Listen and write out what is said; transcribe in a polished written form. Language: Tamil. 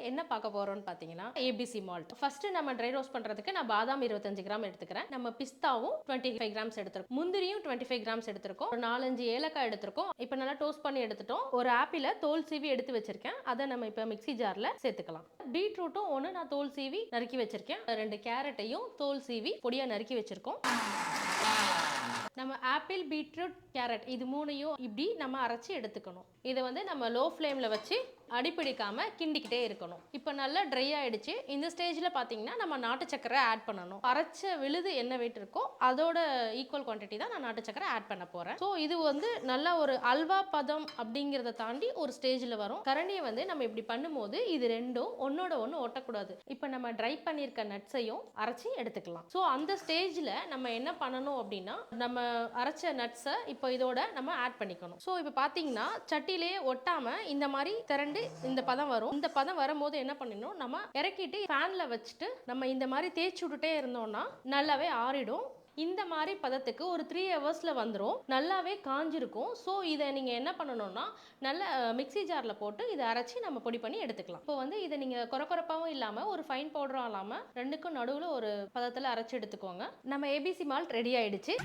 என்ன பார்க்க போறோம்னு பார்த்தீங்கன்னா ஏபிசி மால்ட். ஃபர்ஸ்ட் நம்ம ட்ரை ரோஸ்ட் பண்றதுக்கு நான் பாதாம் 25 கிராம் எடுத்துக்கிறேன். நம்ம பிஸ்தாவும் 25 கிராம்ஸ் எடுத்துருக்கோம். முந்திரியும் 25 கிராம்ஸ் எடுத்துருக்கோம். ஒரு 4-5 ஏலக்காய் எடுத்துருக்கோம். இப்போ நல்லா டோஸ்ட் பண்ணி எடுத்துட்டோம். ஒரு ஆப்பிள தோல் சீவி எடுத்து வச்சிருக்கேன். அதை நம்ம இப்போ மிக்ஸி ஜார்ல சேர்த்துக்கலாம். பீட்ரூட்டும் ஒன்று நான் தோல் சீவி நறுக்கி வச்சிருக்கேன். 2 கேரட்டையும் தோல் சீவி பொடியா நறுக்கி வச்சிருக்கோம். நம்ம ஆப்பிள், பீட்ரூட், கேரட் இது மூணையும் இப்படி நம்ம அரைச்சி எடுத்துக்கணும். இதை வந்து நம்ம லோ ஃப்ளேமில் வச்சு அடிப்பிடிக்காம கிண்டிக்கிட்டே இருக்கணும். இப்போ நல்லா ட்ரை ஆயிடுச்சு. இந்த ஸ்டேஜில் பார்த்தீங்கன்னா நம்ம நாட்டு சக்கரை ஆட் பண்ணணும். அரைச்ச விழுது என்ன வெயிட் இருக்கோ அதோட ஈக்குவல் குவான்டிட்டி தான் நான் நாட்டு சக்கரை ஆட் பண்ண போகிறேன். ஸோ இது வந்து நல்ல ஒரு அல்வா பதம் அப்படிங்கிறத தாண்டி ஒரு ஸ்டேஜில் வரும். கரண்டியை வந்து நம்ம இப்படி பண்ணும்போது இது ரெண்டும் ஒன்னோட ஒன்று ஒட்டக்கூடாது. இப்போ நம்ம ட்ரை பண்ணியிருக்க நட்ஸையும் அரைச்சி எடுத்துக்கலாம். ஸோ அந்த ஸ்டேஜில் நம்ம என்ன பண்ணணும் அப்படின்னா நம்ம அரைச்ச நட்ஸை இப்போ இதோட நம்ம ஆட் பண்ணிக்கணும். ஸோ இப்போ பார்த்தீங்கன்னா சட்டிலே ஒட்டாம இந்த மாதிரி திரண்டு இந்த பதம் வரும். இந்த பதம் வரும்போது என்ன பண்ணணும், நம்ம இறக்கிட்டு ஃபேன்ல வச்சுட்டு நம்ம இந்த மாதிரி தேய்ச்சி விட்டுட்டே இருந்தோம்னா நல்லாவே ஆறிடும். இந்த மாதிரி பதத்துக்கு ஒரு 3 ஹவர்ஸில் வந்துடும். நல்லாவே காஞ்சிருக்கும். ஸோ இதை நீங்கள் என்ன பண்ணணும்னா நல்ல மிக்ஸி ஜாரில் போட்டு இதை அரைச்சி நம்ம பொடி பண்ணி எடுத்துக்கலாம். இப்போ வந்து இதை நீங்கள் கொரப்பாகவும் இல்லாமல் ஒரு ஃபைன் பவுடரும் இல்லாமல் ரெண்டுக்கும் நடுவில் ஒரு பதத்தில் அரைச்சி எடுத்துக்கோங்க. நம்ம ஏபிசி மால்ட் ரெடி ஆயிடுச்சு.